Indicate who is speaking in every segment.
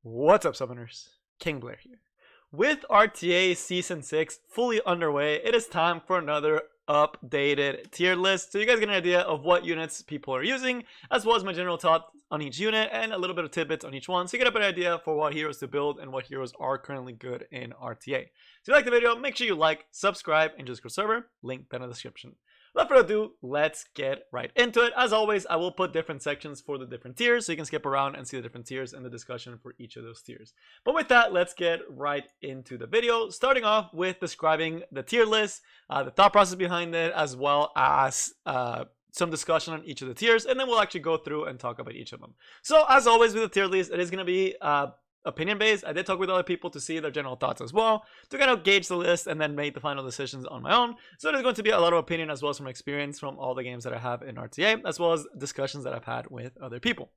Speaker 1: What's up, Summoners? King Blair here. With RTA Season 6 fully underway, it is time for another updated tier list so you guys get an idea of what units people are using, as well as my general thoughts on each unit and a little bit of tidbits on each one, so you get a better idea for what heroes to build and what heroes are currently good in RTA. If you like the video, make sure you like, subscribe, and Discord server, link down in the description. Without further ado, let's get right into it. As always, I will put different sections for the different tiers so you can skip around and see the different tiers and the discussion for each of those tiers. But with that, let's get right into the video, starting off with describing the tier list, the thought process behind it, as well as some discussion on each of the tiers, and then we'll actually go through and talk about each of them. So as always with the tier list, it is going to be opinion based. I did talk with other people to see their general thoughts as well, to kind of gauge the list and then make the final decisions on my own. So there's going to be a lot of opinion as well as some experience from all the games that I have in RTA, as well as discussions that I've had with other people.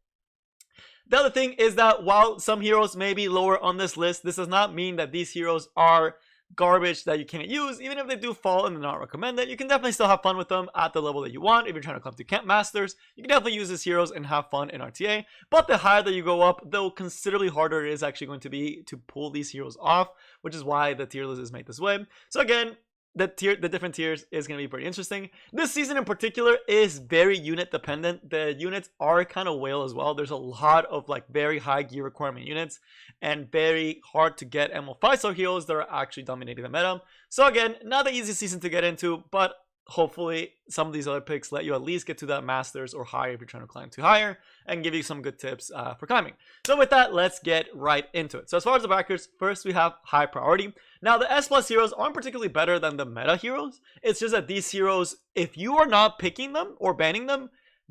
Speaker 1: The other thing is that while some heroes may be lower on this list, this does not mean that these heroes are garbage that you can't use. Even if they do fall and they're not recommended, you can definitely still have fun with them at the level that you want. If you're trying to come to Camp Masters, you can definitely use these heroes and have fun in RTA. But the higher that you go up, the considerably harder it is actually going to be to pull these heroes off, which is why the tier list is made this way. So again, the different tiers is going to be pretty interesting. This season in particular is very unit dependent. The units are kind of whale as well. There's a lot of like very high gear requirement units and very hard to get MO 5-star heroes that are actually dominating the meta. So again, not the easiest season to get into, but hopefully some of these other picks let you at least get to that masters or higher if you're trying to climb to higher, and give you some good tips for climbing. So with that, let's get right into it. So as far as the backers, first we have high priority. Now the S plus heroes aren't particularly better than the meta heroes. It's just that these heroes, if you are not picking them or banning them,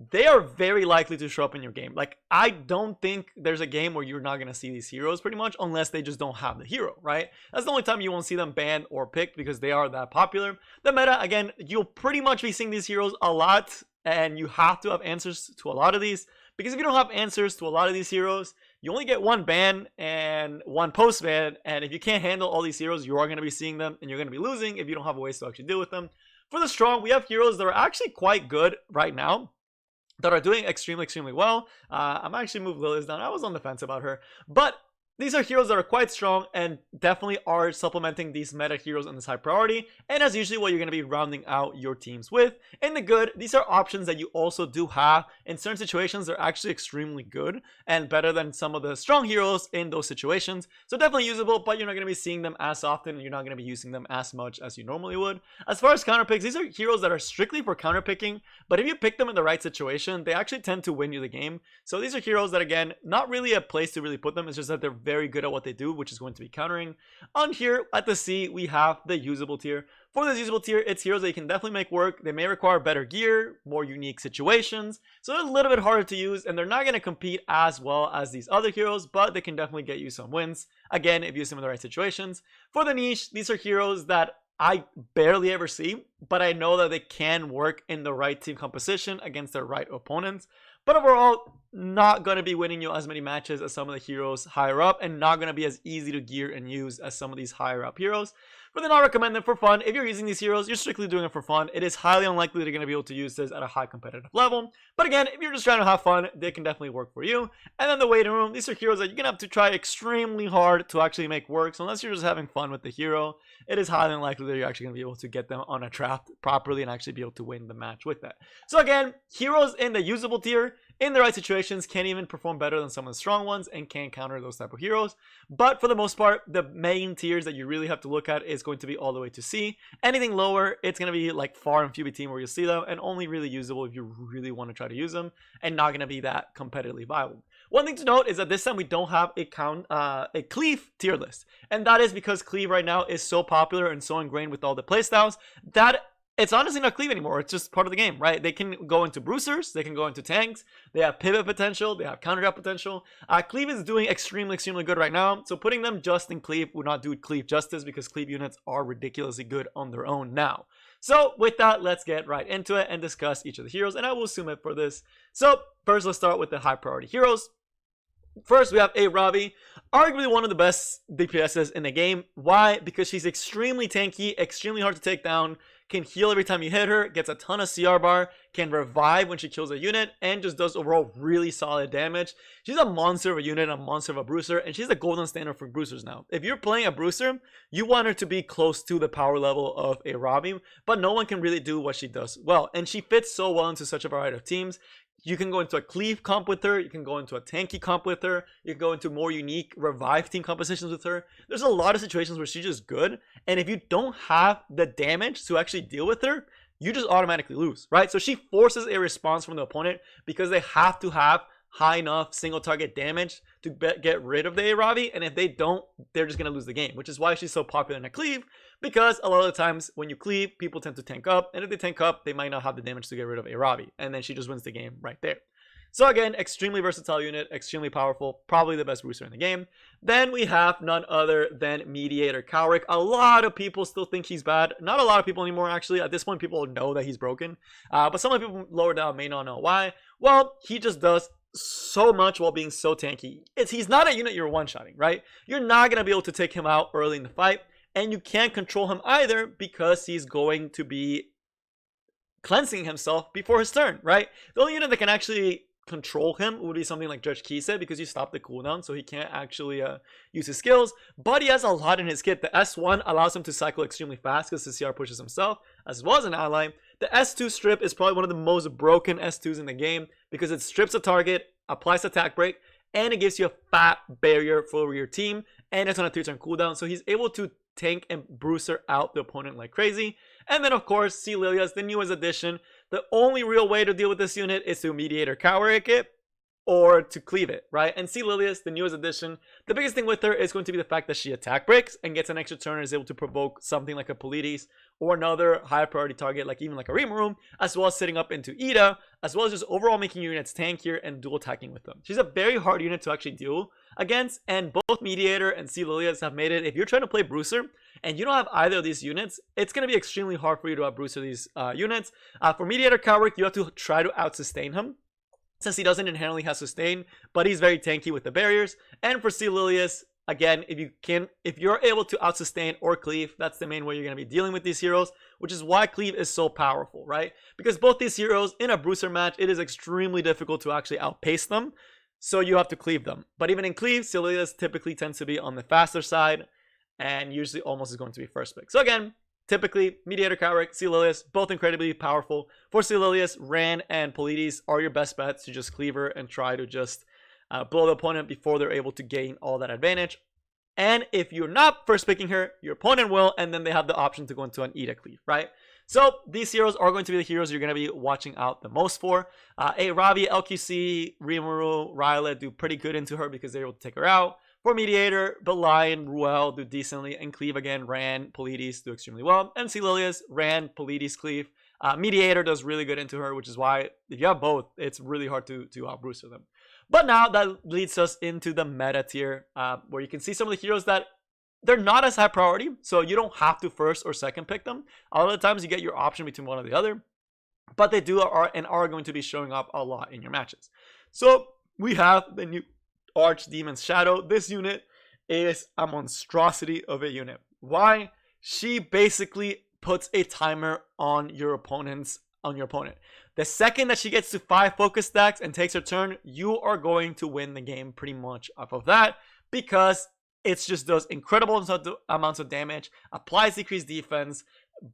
Speaker 1: they are very likely to show up in your game. Like, I don't think there's a game where you're not going to see these heroes pretty much, unless they just don't have the hero, right? That's the only time you won't see them banned or picked, because they are that popular. The meta, again, you'll pretty much be seeing these heroes a lot, and you have to have answers to a lot of these, because if you don't have answers to a lot of these heroes, you only get one ban and one post ban, and if you can't handle all these heroes, you are going to be seeing them, and you're going to be losing if you don't have ways to actually deal with them. For the strong, we have heroes that are actually quite good right now, that are doing extremely well. I'm actually moved Lily's down. I was on the fence about her, but these are heroes that are quite strong and definitely are supplementing these meta heroes in this high priority, and as usually what you're going to be rounding out your teams with. In the good, these are options that you also do have. In certain situations, they're actually extremely good and better than some of the strong heroes in those situations. So definitely usable, but you're not going to be seeing them as often, and you're not going to be using them as much as you normally would. As far as counterpicks, these are heroes that are strictly for counterpicking, but if you pick them in the right situation, they actually tend to win you the game. So these are heroes that, again, not really a place to really put them. It's just that they're very good at what they do, which is going to be countering. On here at the C, we have the usable tier. For this usable tier, it's heroes that you can definitely make work. They may require better gear, more unique situations, so they're a little bit harder to use, and they're not going to compete as well as these other heroes, but they can definitely get you some wins, again, if you use them in the right situations. For the niche, these are heroes that I barely ever see, but I know that they can work in the right team composition against their right opponents. But overall, not going to be winning you as many matches as some of the heroes higher up, and not going to be as easy to gear and use as some of these higher up heroes. But they're not recommended for fun. If you're using these heroes, you're strictly doing it for fun. It is highly unlikely that you're going to be able to use this at a high competitive level. But again, if you're just trying to have fun, they can definitely work for you. And then the waiting room, these are heroes that you're going to have to try extremely hard to actually make work. So unless you're just having fun with the hero, it is highly unlikely that you're actually going to be able to get them on a draft properly and actually be able to win the match with that. So again, heroes in the usable tier, in the right situations, can even perform better than some of the strong ones and can counter those type of heroes. But for the most part, the main tiers that you really have to look at is going to be all the way to C. Anything lower, it's going to be like far and few between where you'll see them, and only really usable if you really want to try to use them, and not going to be that competitively viable. One thing to note is that this time we don't have a cleave tier list, and that is because cleave right now is so popular and so ingrained with all the playstyles that it's honestly not cleave anymore. It's just part of the game, right? They can go into bruisers, they can go into tanks, they have pivot potential, they have counter drop potential. Cleave is doing extremely good right now, so putting them just in cleave would not do cleave justice, because cleave units are ridiculously good on their own now. So with that, let's get right into it and discuss each of the heroes, and I will zoom it for this. So first, let's start with the high priority heroes. First, we have a Ravi, arguably one of the best DPSs in the game. Why? Because she's extremely tanky, extremely hard to take down, can heal every time you hit her, gets a ton of CR bar, can revive when she kills a unit, and just does overall really solid damage. She's a monster of a unit, a monster of a bruiser, and she's the golden standard for bruisers now. If you're playing a bruiser, you want her to be close to the power level of a Robbie, but no one can really do what she does well. And she fits so well into such a variety of teams. You can go into a cleave comp with her. You can go into a tanky comp with her. You can go into more unique revive team compositions with her. There's a lot of situations where she's just good. And if you don't have the damage to actually deal with her, you just automatically lose, right? So she forces a response from the opponent because they have to have high enough single target damage to get rid of the Aravi, and if they don't, they're just going to lose the game, which is why she's so popular in a cleave, because a lot of the times when you cleave, people tend to tank up, and if they tank up, they might not have the damage to get rid of Aravi, and then she just wins the game right there. So again, extremely versatile unit, extremely powerful, probably the best bruiser in the game. Then we have none other than Mediator Cowrick. A lot of people still think he's bad. Not a lot of people anymore, actually. At this point, people know that he's broken, but some of the people lower down may not know why. Well, he just does so much while being so tanky. He's not a unit you're one-shotting, right? You're not going to be able to take him out early in the fight, and you can't control him either because he's going to be cleansing himself before his turn, right? The only unit that can actually control him would be something like Judge Kise, because you stop the cooldown, so he can't actually use his skills, but he has a lot in his kit. The S1 allows him to cycle extremely fast because the CR pushes himself, as well as an ally. The S2 strip is probably one of the most broken S2s in the game because it strips a target, applies attack break, and it gives you a fat barrier for your team, and it's on a 3-turn cooldown, so he's able to tank and bruiser out the opponent like crazy. And then of course, C. Lilia's the newest addition. The only real way to deal with this unit is to Mediator Cowrick it or to cleave it, right? And C. Lilia's the newest addition. The biggest thing with her is going to be the fact that she attack breaks and gets an extra turn and is able to provoke something like a Polides or another higher priority target, like even like a Rimuru, as well as sitting up into Ida, as well as just overall making your units tankier and dual attacking with them. She's a very hard unit to actually deal against, and both Mediator and C. Lilia's have made it. If you're trying to play Bruiser and you don't have either of these units, it's going to be extremely hard for you to out-Bruiser these units. For Mediator Cowrick, you have to try to out-sustain him, since he doesn't inherently have sustain, but he's very tanky with the barriers. And for C. Lilia's, again, if you're able to out-sustain or cleave, that's the main way you're going to be dealing with these heroes, which is why cleave is so powerful, right? Because both these heroes, in a Bruiser match, it is extremely difficult to actually outpace them, so you have to cleave them. But even in cleave, C. Lilia's typically tends to be on the faster side, and usually almost is going to be first pick. So again, typically, Mediator Cowrick, C. Lilia's, both incredibly powerful. For C. Lilia's, Ran and Polides are your best bets to just cleave her and try to just blow the opponent before they're able to gain all that advantage. And if you're not first picking her, your opponent will, and then they have the option to go into an Ida cleave, right? So these heroes are going to be the heroes you're going to be watching out the most for. Ravi, LQC, Rimuru, Ryla do pretty good into her because they're able to take her out. For Mediator, Belian, Ruel do decently, and Cleave again, Ran, Polides do extremely well. And C. Lilia's, Ran, Polides, Cleave. Mediator does really good into her, which is why if you have both, it's really hard to out-Bruiser them. But now that leads us into the meta tier, where you can see some of the heroes that they're not as high priority, so you don't have to first or second pick them. A lot of the times you get your option between one or the other, but they are going to be showing up a lot in your matches. So we have the new Archdemon's Shadow. This unit is a monstrosity of a unit. Why? She basically puts a timer on your opponent. The second that she gets to 5 focus stacks and takes her turn, you are going to win the game pretty much off of that, because it just does incredible amounts of damage, applies decreased defense,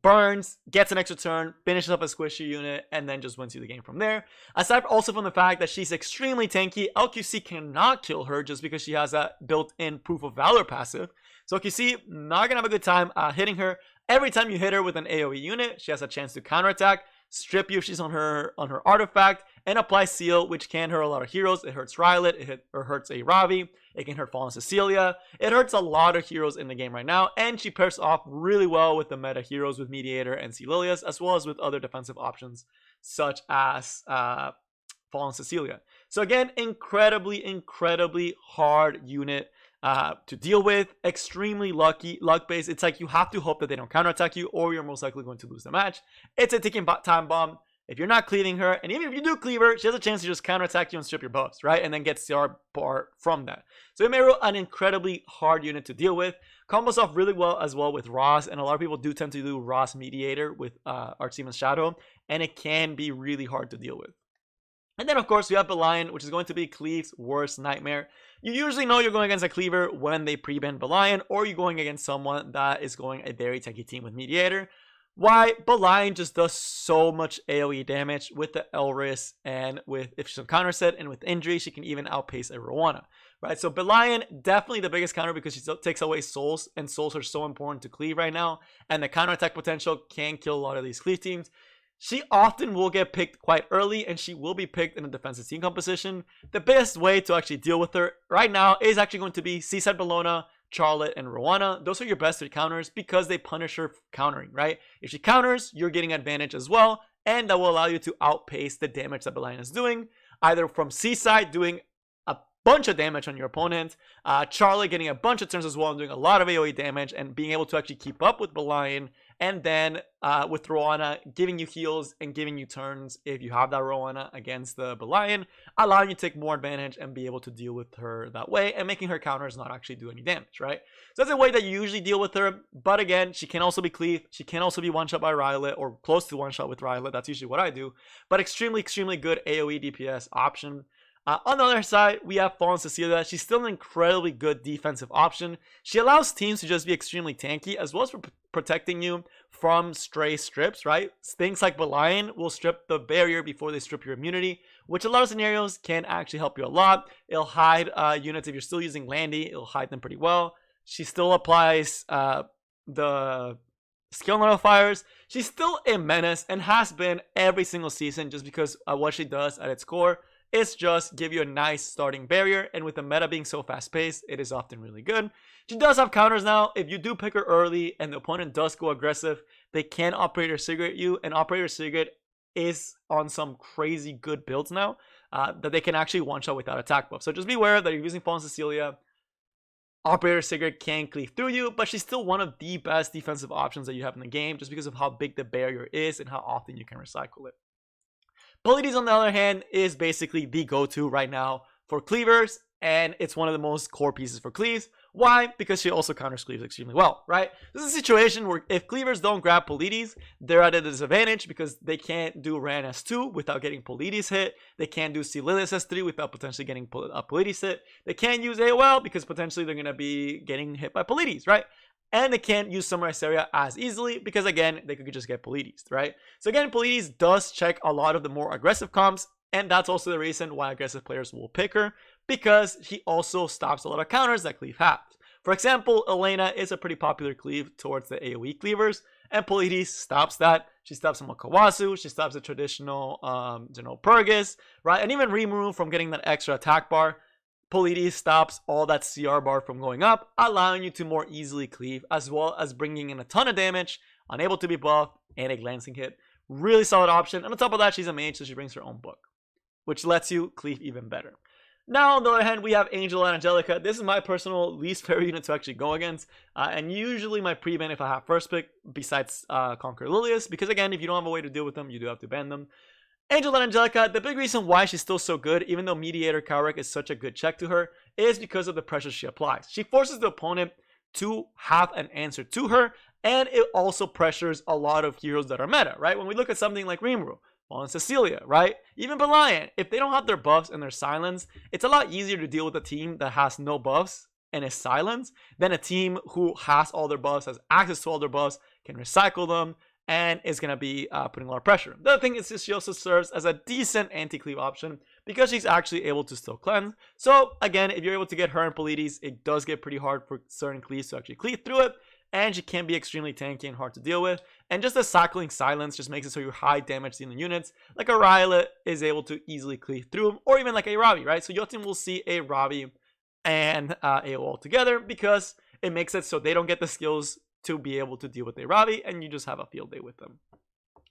Speaker 1: burns, gets an extra turn, finishes up a squishy unit, and then just wins you the game from there. Aside also from the fact that she's extremely tanky, LQC cannot kill her just because she has a built-in Proof of Valor passive. So LQC not gonna have a good time hitting her. Every time you hit her with an AoE unit, she has a chance to counterattack, strip you if she's on her artifact, and apply Seal, which can hurt a lot of heroes. It hurts Rylet, it hurts a Ravi, it can hurt Fallen Cecilia. It hurts a lot of heroes in the game right now, and she pairs off really well with the meta heroes with Mediator and C. Lilia's, as well as with other defensive options such as Fallen Cecilia. So again, incredibly hard unit to deal with. Extremely luck-based. It's like you have to hope that they don't counterattack you, or you're most likely going to lose the match. It's a ticking time bomb. If you're not cleaving her, and even if you do cleave her, she has a chance to just counterattack you and strip your buffs, right? And then get CR bar from that. So it made her an incredibly hard unit to deal with. Combos off really well as well with Ross, and a lot of people do tend to do Ross Mediator with Artemis Shadow, and it can be really hard to deal with. And then, of course, we have Belian, which is going to be Cleave's worst nightmare. You usually know you're going against a Cleaver when they pre-ban Belian, or you're going against someone that is going a very tanky team with Mediator. Why? Belian just does so much AoE damage with the Elris, and with if she's on counter set and with injury, she can even outpace a Rowana, right? So Belian, definitely the biggest counter because she takes away souls, and souls are so important to Cleave right now, and the counterattack potential can kill a lot of these Cleave teams. She often will get picked quite early, and she will be picked in a defensive team composition. The best way to actually deal with her right now is actually going to be Seaside Bellona, Charlotte, and Rowana. Those are your best 3 counters because they punish her for countering, right? If she counters, you're getting advantage as well, and that will allow you to outpace the damage that Belian is doing, either from Seaside doing a bunch of damage on your opponent, Charlotte getting a bunch of turns as well and doing a lot of AoE damage and being able to actually keep up with Belian, and then with Rowana giving you heals and giving you turns if you have that Rowana against the Belian, allowing you to take more advantage and be able to deal with her that way, and making her counters not actually do any damage, right? So that's a way that you usually deal with her. But again, she can also be cleaved. She can also be one-shot by Rylet, or close to one-shot with Rylet. That's usually what I do. But extremely good AoE DPS option. On the other side, we have Fallen Cecilia. She's still an incredibly good defensive option. She allows teams to just be extremely tanky, as well as for protecting you from stray strips, right? Things like Belian will strip the barrier before they strip your immunity, which a lot of scenarios can actually help you a lot. It'll hide units if you're still using Landy. It'll hide them pretty well. She still applies the skill nullifiers. She's still a menace and has been every single season, just because what she does at its core is just give you a nice starting barrier, and with the meta being so fast paced, it is often really good. She does have counters now. If you do pick her early and the opponent does go aggressive, they can Operator Cigarette you, and Operator Cigarette is on some crazy good builds now that they can actually one-shot without attack buff. So just be aware that you're using Fallen Cecilia. Operator Cigarette can cleave through you, but she's still one of the best defensive options that you have in the game, just because of how big the barrier is and how often you can recycle it. Polides, on the other hand, is basically the go-to right now for cleavers, and it's one of the most core pieces for cleaves. Why? Because she also counters cleaves extremely well, right? This is a situation where if cleavers don't grab Polides, they're at a disadvantage because they can't do Ran S2 without getting Polides hit. They can't do Celilis S3 without potentially getting Polides hit. They can't use AOL because potentially they're going to be getting hit by Polides, right? And they can't use Summer Area as easily because, again, they could just get Polides, right? So again, Polides does check a lot of the more aggressive comps, and that's also the reason why aggressive players will pick her, because he also stops a lot of counters that cleave have. For example, Elena is a pretty popular cleave towards the AoE cleavers, and Polides stops that. She stops him with Kawasu, she stops the traditional Purgus, right? And even Rimuru from getting that extra attack bar. Polides stops all that CR bar from going up, allowing you to more easily cleave, as well as bringing in a ton of damage, unable to be buffed, and a glancing hit. Really solid option. And on top of that, she's a mage, so she brings her own book, which lets you cleave even better. Now, on the other hand, we have Angel and Angelica. This is my personal least favorite unit to actually go against. And usually my pre-ban if I have first pick, besides Conquer Lilius, because again, if you don't have a way to deal with them, you do have to ban them. Angel and Angelica, the big reason why she's still so good, even though Mediator Karak is such a good check to her, is because of the pressure she applies. She forces the opponent to have an answer to her, and it also pressures a lot of heroes that are meta, right? When we look at something like Rimuru, Fallen Cecilia, right? Even Belian, if they don't have their buffs and their silence, it's a lot easier to deal with a team that has no buffs and is silence than a team who has all their buffs, has access to all their buffs, can recycle them, and is going to be putting a lot of pressure. The other thing is she also serves as a decent anti-cleave option because she's actually able to still cleanse. So again, if you're able to get her and Polides, it does get pretty hard for certain cleaves to actually cleave through it, and she can be extremely tanky and hard to deal with. And just the cycling silence just makes it so your high damage dealing units, like a Rylet, is able to easily cleave through them, or even like a Ravi, right? So your team will see a Ravi and AOL together because it makes it so they don't get the skills to be able to deal with a Ravi, and you just have a field day with them.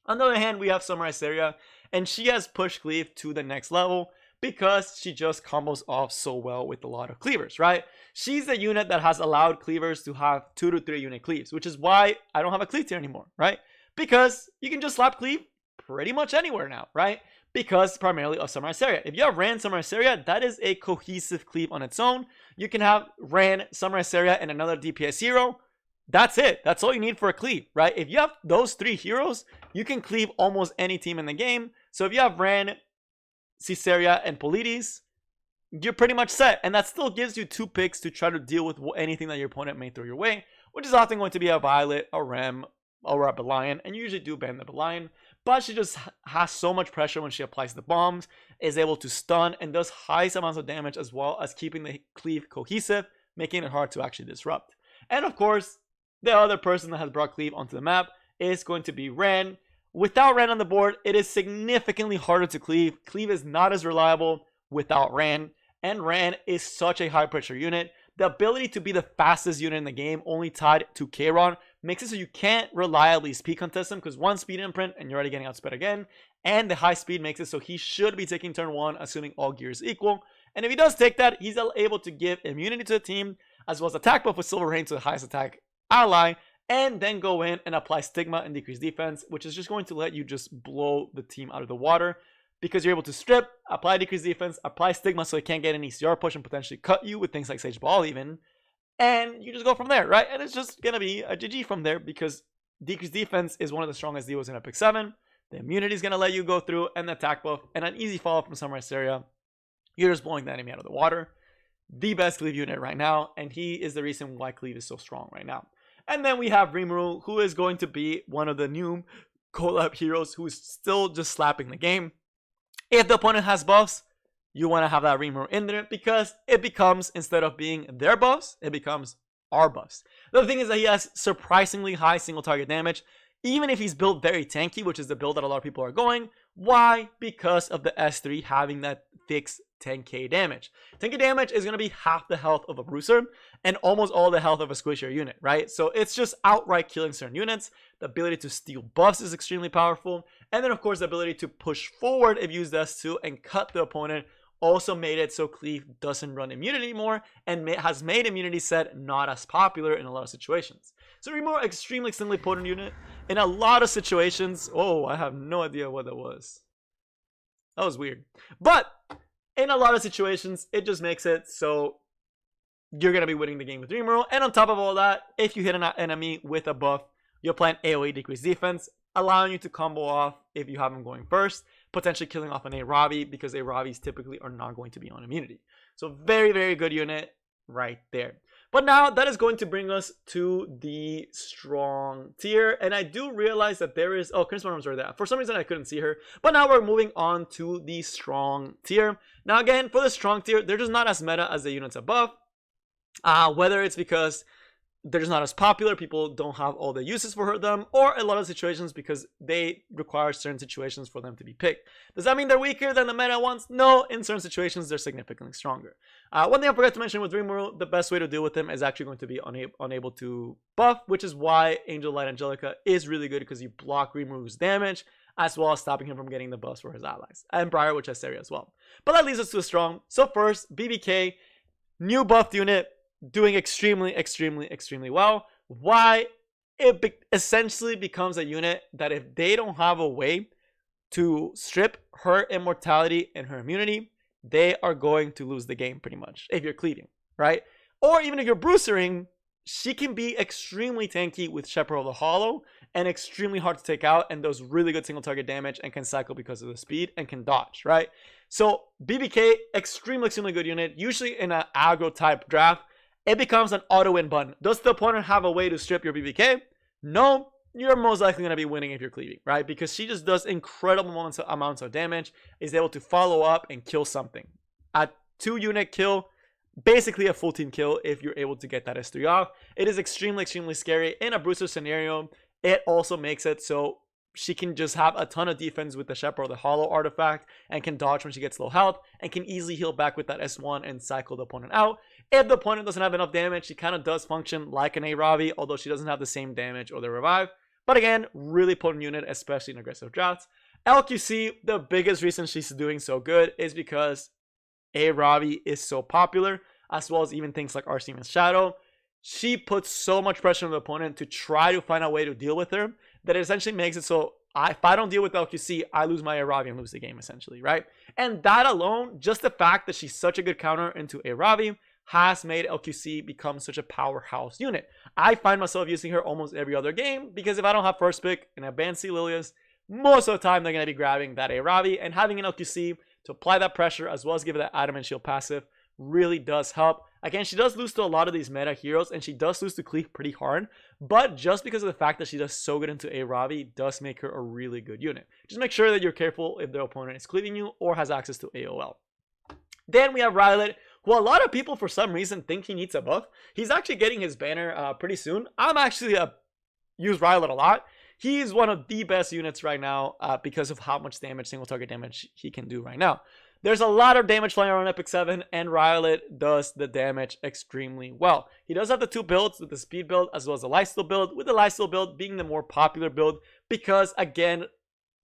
Speaker 1: On the other hand, we have Summer Area, and she has pushed cleave to the next level because she just combos off so well with a lot of cleavers, right? She's the unit that has allowed cleavers to have 2 to 3 unit cleaves, which is why I don't have a cleave tier anymore, right? Because you can just slap cleave pretty much anywhere now, right? Because primarily of Samurai Seria. If you have Ran Samurai Seria, that is a cohesive cleave on its own. You can have Ran Samurai Seria and another DPS hero. That's it. That's all you need for a cleave, right? If you have those 3 heroes, you can cleave almost any team in the game. So if you have Ran, Caesarea, and Polides, you're pretty much set. And that still gives you 2 picks to try to deal with anything that your opponent may throw your way, which is often going to be a Violet, a Rem, or a Belian. And you usually do ban the Belian. But she just has so much pressure when she applies the bombs, is able to stun, and does highest amounts of damage, as well as keeping the cleave cohesive, making it hard to actually disrupt. And of course, the other person that has brought cleave onto the map is going to be Ran. Without Ran on the board, it is significantly harder to cleave. Cleave is not as reliable without Ran, and Ran is such a high pressure unit. The ability to be the fastest unit in the game, only tied to Kayron, makes it so you can't reliably speed contest him, because 1 speed imprint and you're already getting outsped again, and the high speed makes it so he should be taking turn 1, assuming all gear is equal. And if he does take that, he's able to give immunity to the team, as well as attack buff with Silver Rain to the highest attack ally, and then go in and apply Stigma and decrease defense, which is just going to let you just blow the team out of the water, because you're able to strip, apply decrease defense, apply Stigma so it can't get any CR push and potentially cut you with things like Sage Ball even, and you just go from there, right? And it's just gonna be a GG from there, because decrease defense is one of the strongest deals in Epic 7. The immunity is gonna let you go through, and the attack buff, and an easy follow from Samurai Seria. You're just blowing the enemy out of the water. The best cleave unit right now, and he is the reason why cleave is so strong right now. And then we have Rimuru, who is going to be one of the new collab heroes who is still just slapping the game. If the opponent has buffs, you want to have that Rimuru in there, because it becomes, instead of being their buffs, it becomes our buffs. The thing is that he has surprisingly high single target damage, even if he's built very tanky, which is the build that a lot of people are going. Why? Because of the S3 having that fixed 10k damage. 10k damage is going to be half the health of a bruiser and almost all the health of a squishier unit, right? So it's just outright killing certain units. The ability to steal buffs is extremely powerful. And then of course the ability to push forward if used S2 and cut the opponent also made it so cleave doesn't run immunity anymore, and has made immunity set not as popular in a lot of situations. So Rimuru, extremely potent unit in a lot of situations. Oh, I have no idea what that was. That was weird. But in a lot of situations, it just makes it so you're going to be winning the game with Rimuru. And on top of all that, if you hit an enemy with a buff, you'll apply an AoE decrease defense, allowing you to combo off if you have him going first, potentially killing off an A-Ravi, because A-Ravis typically are not going to be on immunity. So very good unit right there. But now that is going to bring us to the strong tier. And I do realize that there is... Oh, Crimson Arms are there. For some reason, I couldn't see her. But now we're moving on to the strong tier. Now, again, for the strong tier, they're just not as meta as the units above. Whether it's because they're just not as popular, people don't have all the uses for them, or a lot of situations because they require certain situations for them to be picked. Does that mean they're weaker than the meta ones? No, in certain situations they're significantly stronger. One thing I forgot to mention with Rimuru, the best way to deal with him is actually going to be unable to buff, which is why Angel Light Angelica is really good, because you block Rimuru's damage as well as stopping him from getting the buffs for his allies, and Briar, which has Seria as well. But that leads us to a strong. So first, BBK, new buffed unit, doing extremely well. Why? It essentially becomes a unit that if they don't have a way to strip her immortality and her immunity, they are going to lose the game pretty much if you're cleaving, right? Or even if you're bruisering, she can be extremely tanky with Shepherd of the Hollow and extremely hard to take out, and does really good single target damage and can cycle because of the speed and can dodge, right? So BBK, extremely good unit. Usually in an aggro type draft, it becomes an auto win button. Does the opponent have a way to strip your BBK? No, you're most likely going to be winning if you're cleaving, right? Because she just does incredible amounts of damage, is able to follow up and kill something. A 2-unit kill, basically a full team kill if you're able to get that S3 off. It is extremely scary. In a Bruiser scenario, it also makes it so she can just have a ton of defense with the Shepherd or the Hollow artifact, and can dodge when she gets low health, and can easily heal back with that S1 and cycle the opponent out. If the opponent doesn't have enough damage, she kind of does function like an A-Ravi, although she doesn't have the same damage or the revive. But again, really potent unit, especially in aggressive drafts. LQC, the biggest reason she's doing so good is because A-Ravi is so popular, as well as even things like Arsene's Shadow. She puts so much pressure on the opponent to try to find a way to deal with her, that it essentially makes it so if I don't deal with LQC, I lose my Aravi and lose the game essentially, right? And that alone, just the fact that she's such a good counter into Aravi has made LQC become such a powerhouse unit. I find myself using her almost every other game because if I don't have first pick and I ban C Lilias, most of the time they're going to be grabbing that Aravi, and having an LQC to apply that pressure as well as give it that Adamant Shield passive really does help. Again, she does lose to a lot of these meta heroes, and she does lose to Cleave pretty hard, but just because of the fact that she does so good into Aravi does make her a really good unit. Just make sure that you're careful if their opponent is cleaving you or has access to AOL. Then we have Rylet, who a lot of people for some reason think he needs a buff. He's actually getting his banner pretty soon. I'm actually use Rylet a lot. He's one of the best units right now because of how much damage, single target damage he can do right now. There's a lot of damage flying around Epic 7, and Rylet does the damage extremely well. He does have the two builds, with the speed build as well as the lifesteal build, with the lifesteal build being the more popular build because, again,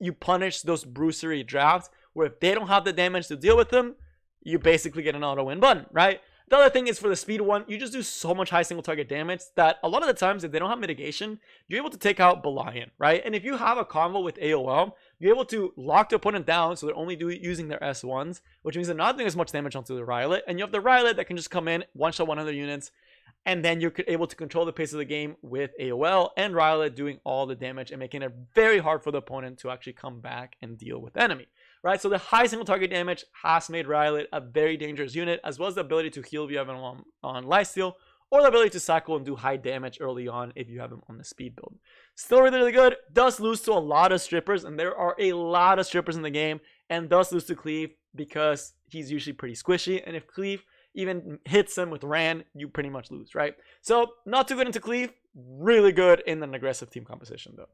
Speaker 1: you punish those bruisery drafts where if they don't have the damage to deal with them, you basically get an auto-win button, right? The other thing is for the speed one, you just do so much high single target damage that a lot of the times if they don't have mitigation, you're able to take out Belian, right? And if you have a combo with AOL, you're able to lock the opponent down so they're only using their S1s, which means they're not doing as much damage onto the Rylet. And you have the Rylet that can just come in, one-shot one of their units, and then you're able to control the pace of the game with AOL and Rylet doing all the damage and making it very hard for the opponent to actually come back and deal with the enemy. Right, so the high single target damage has made Rylet a very dangerous unit, as well as the ability to heal if you have him on lifesteal, or the ability to cycle and do high damage early on if you have him on the speed build. Still really, really good. Does lose to a lot of strippers, and there are a lot of strippers in the game, and does lose to Cleave because he's usually pretty squishy, and if Cleave even hits him with Ran, you pretty much lose, right? So not too good into Cleave, really good in an aggressive team composition though.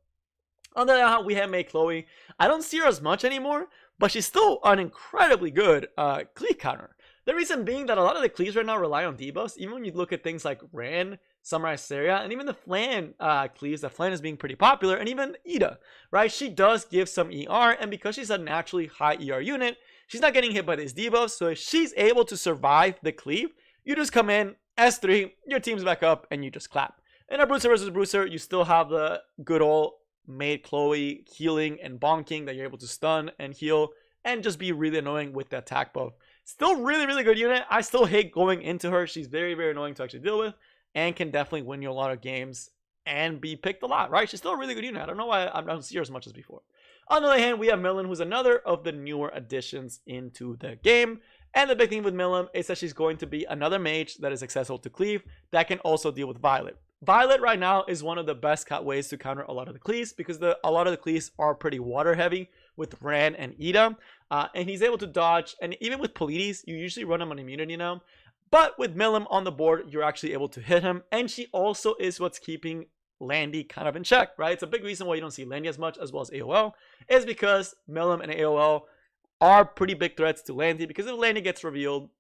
Speaker 1: On the other hand, we have May Chloe. I don't see her as much anymore, but she's still an incredibly good cleave counter. The reason being that a lot of the cleaves right now rely on debuffs. Even when you look at things like Ran, Samurai Seria, and even the Flan cleaves, the Flan is being pretty popular, and even Ida, right? She does give some ER, and because she's a naturally high ER unit, she's not getting hit by these debuffs, so if she's able to survive the cleave, you just come in, S3, your team's back up, and you just clap. In a Bruiser versus Bruiser, you still have the good old made Chloe healing and bonking that you're able to stun and heal and just be really annoying with the attack buff. Still really, really good unit. I still hate going into her. She's very, very annoying to actually deal with and can definitely win you a lot of games and be picked a lot, right? She's still a really good unit. I don't know why I don't see her as much as before. On the other hand, we have Milim, who's another of the newer additions into the game. And the big thing with Milim is that she's going to be another mage that is accessible to Cleave that can also deal with Violet. Violet right now is one of the best ways to counter a lot of the cleaves because a lot of the cleaves are pretty water heavy with Ran and Ida. And he's able to dodge, and even with Polides, you usually run him on immunity now. But with Milim on the board, you're actually able to hit him. And she also is what's keeping Landy kind of in check, right? It's a big reason why you don't see Landy as much as well as AOL is because Milim and AOL are pretty big threats to Landy because if Landy gets revealed,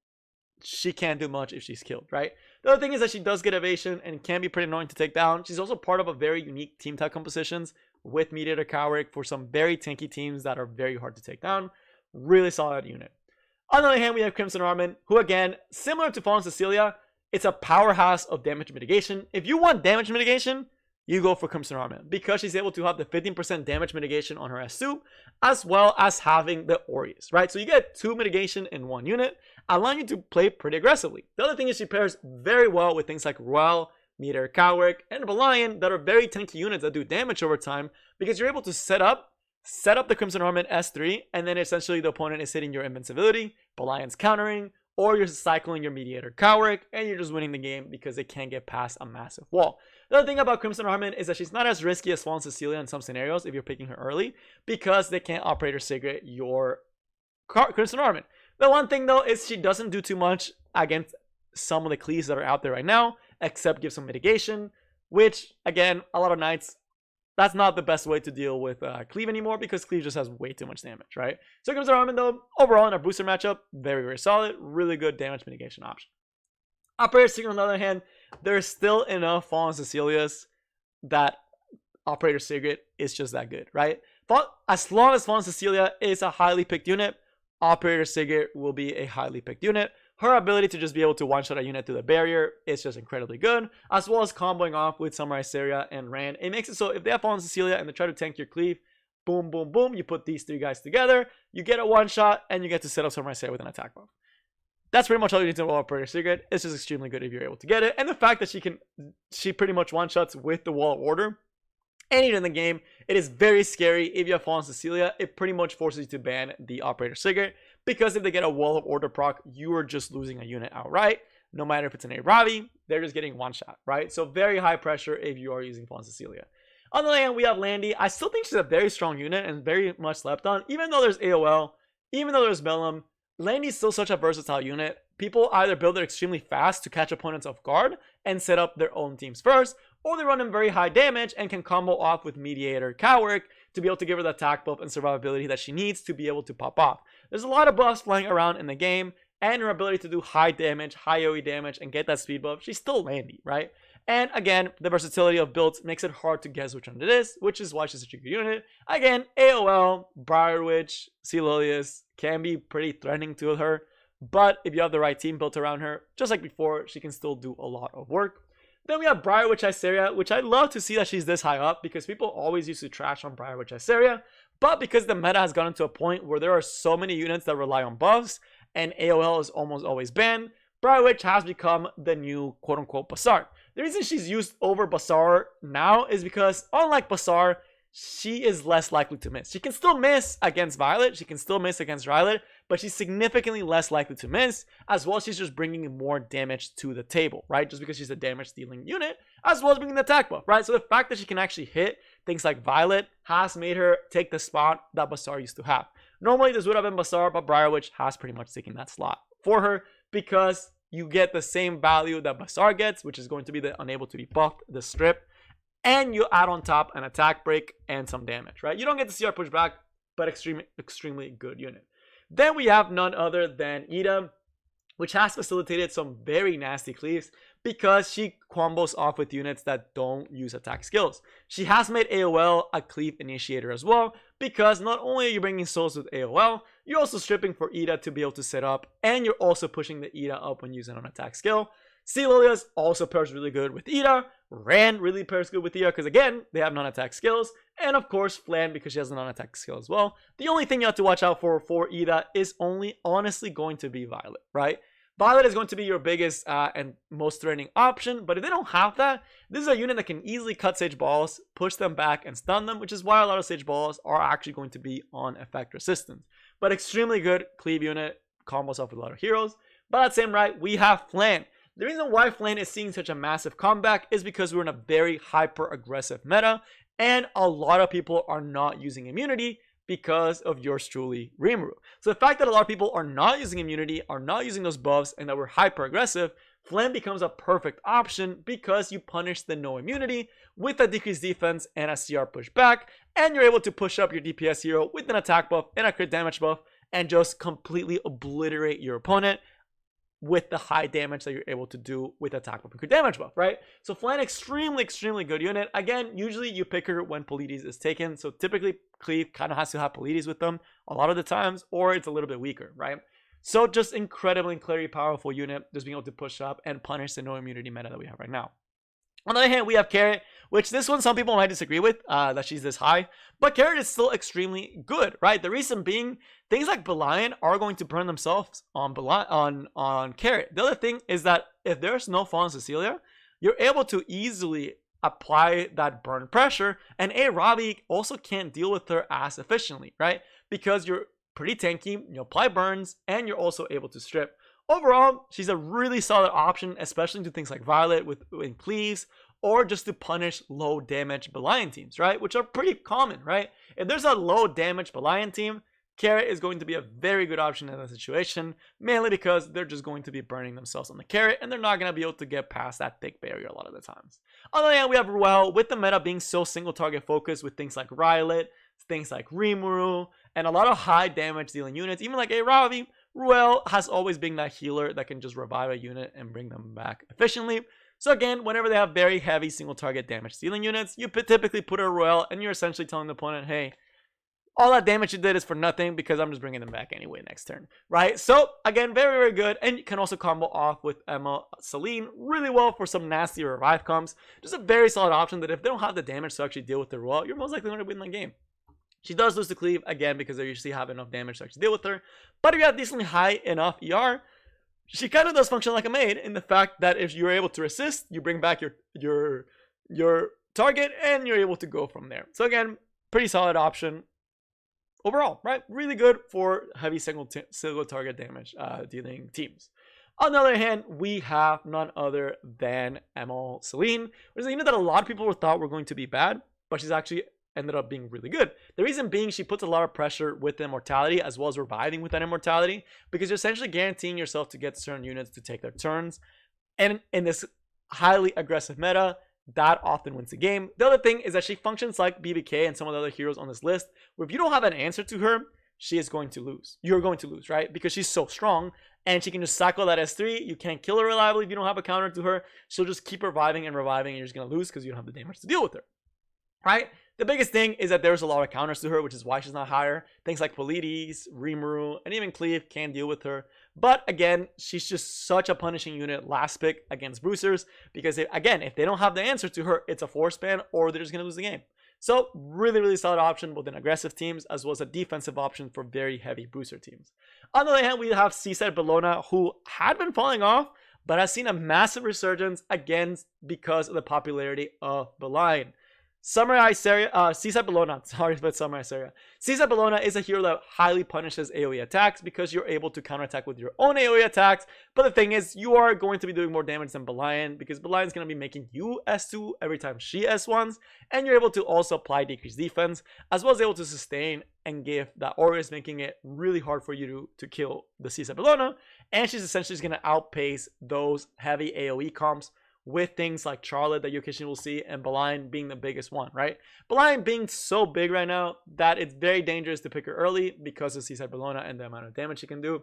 Speaker 1: she can't do much if she's killed, right? The other thing is that she does get evasion and can be pretty annoying to take down. She's also part of a very unique team type compositions with Mediator Cowrick for some very tanky teams that are very hard to take down. Really solid unit. On the other hand, we have Crimson Armin, who again, similar to Fallen Cecilia, it's a powerhouse of damage mitigation. If you want damage mitigation, you go for Crimson Armin because she's able to have the 15% damage mitigation on her S2 as well as having the Aureus, right? So you get 2 mitigation in one unit, allowing you to play pretty aggressively. The other thing is she pairs very well with things like Royal, Meteor Cowrick, and Belian that are very tanky units that do damage over time because you're able to set up the Crimson Armin S3 and then essentially the opponent is hitting your invincibility, Belian's countering, or you're cycling your Mediator Cowrick and you're just winning the game because they can't get past a massive wall. The other thing about Crimson Armin is that she's not as risky as Fallen Cecilia in some scenarios if you're picking her early because they can't Operator Secret your Crimson Armin. The one thing though is she doesn't do too much against some of the cleaves that are out there right now except give some mitigation, which again, a lot of nights, that's not the best way to deal with Cleave anymore because Cleave just has way too much damage, right? So Crimson Armin though, overall in our booster matchup, very, very solid, really good damage mitigation option. Operator Secret on the other hand, there's still enough Fallen Cecilias that Operator Secret is just that good, right? As long as Fallen Cecilia is a highly picked unit, Operator Secret will be a highly picked unit. Her ability to just be able to one-shot a unit through the barrier is just incredibly good, as well as comboing off with Samurai Seria and Ran. It makes it so if they have Fallen Cecilia and they try to tank your Cleave, boom, boom, boom. You put these 3 guys together, you get a one-shot, and you get to set up Samurai Seiya with an attack buff. That's pretty much all you need to know about Operator Secret. It's just extremely good if you're able to get it. And the fact that she pretty much one-shots with the Wall of Order any in the game, it is very scary. If you have Fallen Cecilia, it pretty much forces you to ban the Operator Secret, because if they get a Wall of Order proc, you are just losing a unit outright. No matter if it's an Aravi, they're just getting one shot, right? So very high pressure if you are using Fallen Cecilia. On the other hand, we have Landy. I still think she's a very strong unit and very much slept on. Even though there's AOL, even though there's Bellum, Landy's still such a versatile unit. People either build it extremely fast to catch opponents off guard and set up their own teams first, or they run in very high damage and can combo off with Mediator Cowwork to be able to give her the attack buff and survivability that she needs to be able to pop off. There's a lot of buffs flying around in the game, and her ability to do high damage, high AoE damage, and get that speed buff, she's still Landy, right? And again, the versatility of builds makes it hard to guess which one it is, which is why she's such a good unit. Again, AOL, Briar Witch, Celilius can be pretty threatening to her, but if you have the right team built around her, just like before, she can still do a lot of work. Then we have Briar Witch Iceria, which I love to see that she's this high up, because people always used to trash on Briar Witch Iceria, but because the meta has gotten to a point where there are so many units that rely on buffs, and AOL is almost always banned, Briar Witch has become the new quote-unquote Basar. The reason she's used over Basar now is because, unlike Basar, she is less likely to miss. She can still miss against Violet, she can still miss against Rylet, but she's significantly less likely to miss, as well as she's just bringing more damage to the table, right? Just because she's a damage dealing unit, as well as bringing the attack buff, right? So the fact that she can actually hit things like Violet has made her take the spot that Basar used to have. Normally this would have been Basar, but Briar Witch has pretty much taken that slot for her, because you get the same value that Basar gets, which is going to be the unable to be buffed, the strip, and you add on top an attack break and some damage, right? You don't get the CR pushback, but extremely good unit. Then we have none other than Ida, which has facilitated some very nasty cleaves because she combos off with units that don't use attack skills. She has made AOL a cleave initiator as well, because not only are you bringing souls with AOL, you're also stripping for Ida to be able to set up, and you're also pushing the Ida up when using an attack skill. Celilius also pairs really good with Ida. Ran really pairs good with Ida because, again, they have non-attack skills. And, of course, Flan because she has a non-attack skill as well. The only thing you have to watch out for Ida is only honestly going to be Violet, right? Violet is going to be your biggest and most threatening option, but if they don't have that, this is a unit that can easily cut Sage Balls, push them back, and stun them, which is why a lot of Sage Balls are actually going to be on effect resistance. But extremely good cleave unit, combos off with a lot of heroes. But at the same right, we have Flan. The reason why Flan is seeing such a massive comeback is because we're in a very hyper-aggressive meta, and a lot of people are not using immunity because of yours truly, Rimuru. So the fact that a lot of people are not using immunity, are not using those buffs, and that we're hyper-aggressive, Flan becomes a perfect option because you punish the no immunity with a decreased defense and a CR pushback, and you're able to push up your DPS hero with an attack buff and a crit damage buff, and just completely obliterate your opponent with the high damage that you're able to do with attack buff and crit damage buff, right? So Flan, extremely good unit. Again, usually you pick her when Polides is taken, so typically Cleave kind of has to have Polides with them a lot of the times, or it's a little bit weaker, right? So just incredibly powerful unit, just being able to push up and punish the no immunity meta that we have right now. On the other hand, we have Carrot, which this one some people might disagree with, that she's this high, but Carrot is still extremely good, right? The reason being, things like Belian are going to burn themselves on Carrot. The other thing is that if there's no Fallen Cecilia, you're able to easily apply that burn pressure, and Robbie also can't deal with her as efficiently, right? Because you're pretty tanky, you apply burns, and you're also able to strip. Overall, she's a really solid option, especially to things like Violet with cleaves, or just to punish low damage Belian teams, right? Which are pretty common, right? If there's a low damage Belian team, Carrot is going to be a very good option in that situation, mainly because they're just going to be burning themselves on the Carrot, and they're not going to be able to get past that thick barrier a lot of the times. On the other hand, we have Ruel, with the meta being so single target focused with things like Rylet, things like Rimuru, and a lot of high damage dealing units, even like Ravi. Ruel has always been that healer that can just revive a unit and bring them back efficiently. So again, whenever they have very heavy single target damage dealing units, you typically put a Ruel and you're essentially telling the opponent, hey, all that damage you did is for nothing because I'm just bringing them back anyway next turn, right? So again, very good, and you can also combo off with Emma Celine really well for some nasty revive comps. Just a very solid option that if they don't have the damage to actually deal with the Ruel, you're most likely going to win the game. She does lose to cleave, again, because they usually have enough damage to actually deal with her. But if you have decently high enough ER, she kind of does function like a maid in the fact that if you're able to resist, you bring back your target and you're able to go from there. So again, pretty solid option overall, right? Really good for heavy single target damage dealing teams. On the other hand, we have none other than Emma Celine, which is a unit that a lot of people thought were going to be bad, but she's actually ended up being really good. The reason being, she puts a lot of pressure with immortality as well as reviving with that immortality, because you're essentially guaranteeing yourself to get certain units to take their turns. And in this highly aggressive meta, that often wins the game. The other thing is that she functions like BBK and some of the other heroes on this list, where if you don't have an answer to her, she is going to lose. You're going to lose, right? Because she's so strong and she can just cycle that S3. You can't kill her reliably if you don't have a counter to her. She'll just keep reviving and reviving, and you're just going to lose because you don't have the damage to deal with her, right? The biggest thing is that there's a lot of counters to her, which is why she's not higher. Things like Polides, Rimuru, and even Cleave can deal with her. But again, she's just such a punishing unit last pick against boosters, because if they don't have the answer to her, it's a force ban or they're just going to lose the game. So really, really solid option both in aggressive teams as well as a defensive option for very heavy booster teams. On the other hand, we have Seaside Bellona, who had been falling off, but has seen a massive resurgence again because of the popularity of Beeline. Seaside Bellona, sorry about Samurai Seria. Seaside Bellona is a hero that highly punishes AoE attacks because you're able to counterattack with your own AoE attacks. But the thing is, you are going to be doing more damage than Beeline, because Beeline is going to be making you S2 every time she S1s, and you're able to also apply decreased defense, as well as able to sustain and give that Aurus, making it really hard for you to kill the Seaside Bellona. And she's essentially going to outpace those heavy AoE comps with things like Charlotte that you occasionally will see, and Beeline being the biggest one, right? Beeline being so big right now that it's very dangerous to pick her early because of Seaside Bellona and the amount of damage she can do.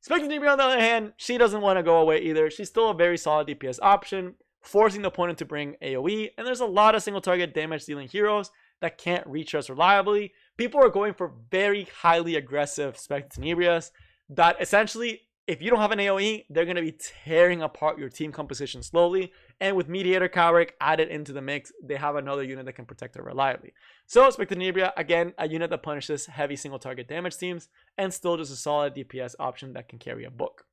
Speaker 1: Spectre Nebula, on the other hand, she doesn't want to go away either. She's still a very solid DPS option, forcing the opponent to bring AoE, and there's a lot of single target damage dealing heroes that can't reach us reliably. People are going for very highly aggressive Spectre Tenebrias that essentially, if you don't have an AoE, they're going to be tearing apart your team composition slowly. And with Mediator Cowrick added into the mix, they have another unit that can protect her reliably. So Spectre Tenebria, again, a unit that punishes heavy single target damage teams, and still just a solid DPS option that can carry a book.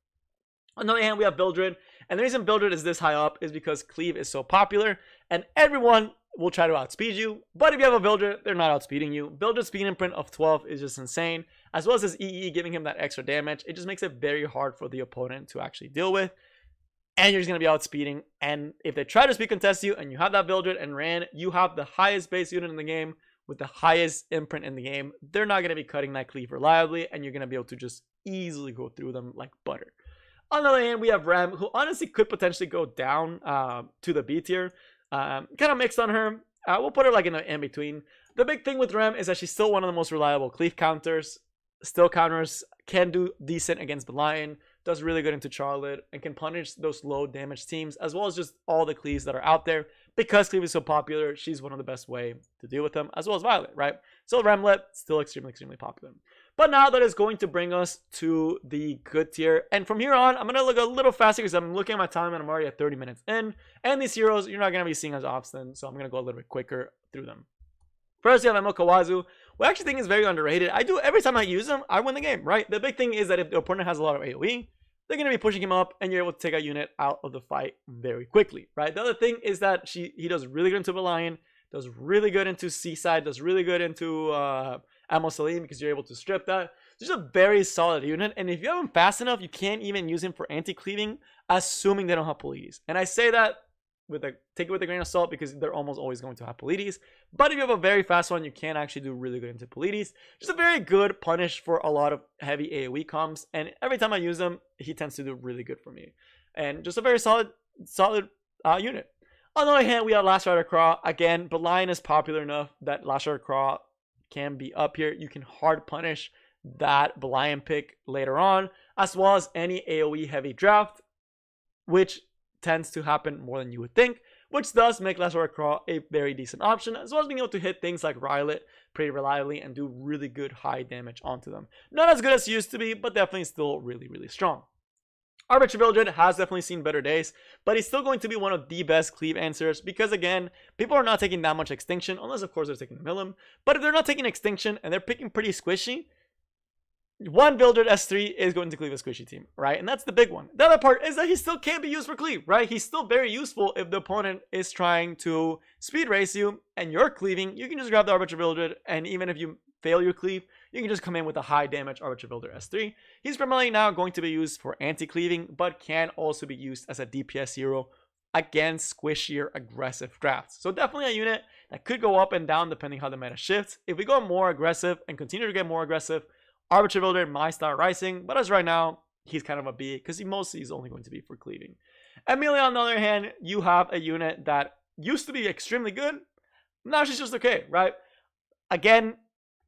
Speaker 1: On the other hand, we have Bildred, and the reason Bildred is this high up is because Cleave is so popular, and everyone will try to outspeed you. But if you have a Bildred, they're not outspeeding you. Bildred's speed imprint of 12 is just insane, as well as his EE giving him that extra damage. It just makes it very hard for the opponent to actually deal with, and you're just going to be outspeeding. And if they try to speed contest you and you have that Bildred and Ran, you have the highest base unit in the game with the highest imprint in the game. They're not going to be cutting that Cleave reliably, and you're going to be able to just easily go through them like butter. On the other hand, we have Rem, who honestly could potentially go down to the B tier. Kind of mixed on her. We'll put her like in between. The big thing with Rem is that she's still one of the most reliable Cleave counters. Still counters, can do decent against the Lion, does really good into Charlotte, and can punish those low damage teams, as well as just all the Cleaves that are out there. Because Cleave is so popular, she's one of the best way to deal with them, as well as Violet, right? So Remlet, still extremely, extremely popular. But now that is going to bring us to the good tier. And from here on, I'm going to look a little faster because I'm looking at my time and I'm already at 30 minutes in. And these heroes, you're not going to be seeing as often, so I'm going to go a little bit quicker through them. First, you have Emo Kawazu, who I actually think is very underrated. Every time I use him, I win the game, right? The big thing is that if the opponent has a lot of AoE, they're going to be pushing him up, and you're able to take a unit out of the fight very quickly, right? The other thing is that he does really good into Lion, does really good into Seaside, does really good into Amo Salim, because you're able to strip that. It's just a very solid unit, and if you have him fast enough, you can't even use him for anti-cleaving, assuming they don't have Polides. And I say that take it with a grain of salt, because they're almost always going to have Polides. But if you have a very fast one, you can actually do really good into Polides. Just a very good punish for a lot of heavy AoE comps, and every time I use him, he tends to do really good for me. And just a very solid unit. On the other hand, we have Last Rider Craw. Again, Beeline is popular enough that Last Rider Craw can be up here. You can hard punish that Beeline pick later on, as well as any AoE heavy draft, which tends to happen more than you would think, which does make Last Rider Craw a very decent option, as well as being able to hit things like Rylet pretty reliably and do really good high damage onto them. Not as good as it used to be, but definitely still really, really strong. Arbiter Vildred has definitely seen better days, but he's still going to be one of the best cleave answers because, again, people are not taking that much extinction, unless, of course, they're taking Milim. But if they're not taking extinction and they're picking pretty squishy, one Vildred S3 is going to cleave a squishy team, right? And that's the big one. The other part is that he still can't be used for cleave, right? He's still very useful if the opponent is trying to speed race you and you're cleaving. You can just grab the Arbiter Vildred, and even if you fail your cleave, you can just come in with a high damage Arbiter Vildred S3. He's primarily now going to be used for anti-cleaving, but can also be used as a DPS hero against squishier aggressive drafts. So definitely a unit that could go up and down depending how the meta shifts. If we go more aggressive and continue to get more aggressive, Arbiter Vildred might start rising, but as right now, he's kind of a B because he mostly is only going to be for cleaving. Amelia, on the other hand, you have a unit that used to be extremely good. Now she's just okay, right? Again,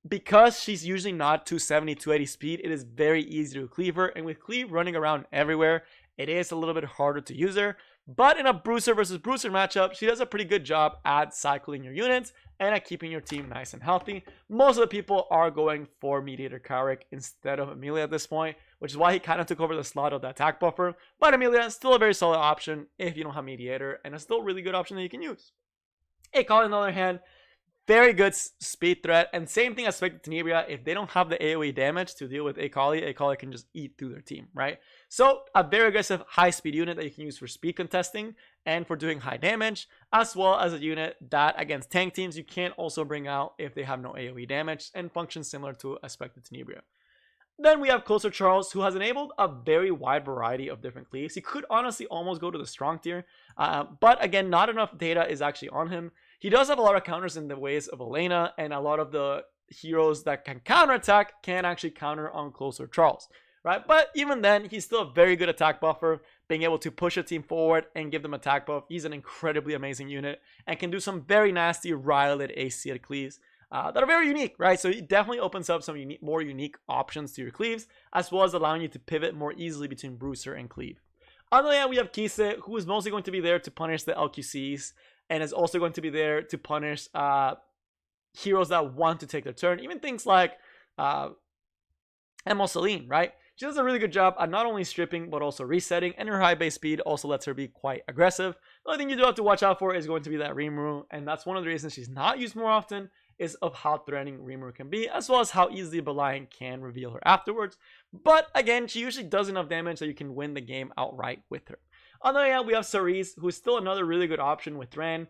Speaker 1: because she's usually not 270, 280 speed, it is very easy to cleave her. And with cleave running around everywhere, it is a little bit harder to use her. But in a bruiser versus bruiser matchup, she does a pretty good job at cycling your units and at keeping your team nice and healthy. Most of the people are going for Mediator Carrick instead of Amelia at this point, which is why he kind of took over the slot of the attack buffer. But Amelia is still a very solid option if you don't have Mediator, and it's still a really good option that you can use. Akali, on the other hand, very good speed threat, and same thing as Spectre Tenebria. If they don't have the AoE damage to deal with Akali, Akali can just eat through their team, right? So a very aggressive high speed unit that you can use for speed contesting and for doing high damage, as well as a unit that against tank teams you can also bring out if they have no AoE damage and functions similar to a Spectre Tenebria. Then we have Closer Charles, who has enabled a very wide variety of different cleaves. He could honestly almost go to the strong tier, but again, not enough data is actually on him. He does have a lot of counters in the ways of Elena, and a lot of the heroes that can counterattack can actually counter on Closer Charles, right? But even then, he's still a very good attack buffer, being able to push a team forward and give them attack buff. He's an incredibly amazing unit and can do some very nasty Ryled AC cleaves that are very unique, right? So it definitely opens up some more unique options to your cleaves, as well as allowing you to pivot more easily between bruiser and cleave. On the other hand, we have Kise, who is mostly going to be there to punish the LQCs, and is also going to be there to punish heroes that want to take their turn. Even things like Emma Celine, right? She does a really good job at not only stripping, but also resetting. And her high base speed also lets her be quite aggressive. The only thing you do have to watch out for is going to be that Rimuru. And that's one of the reasons she's not used more often, is of how threatening Rimuru can be, as well as how easily Belian can reveal her afterwards. But again, she usually does enough damage that you can win the game outright with her. On the other hand, we have Cerise, who's still another really good option with Ran.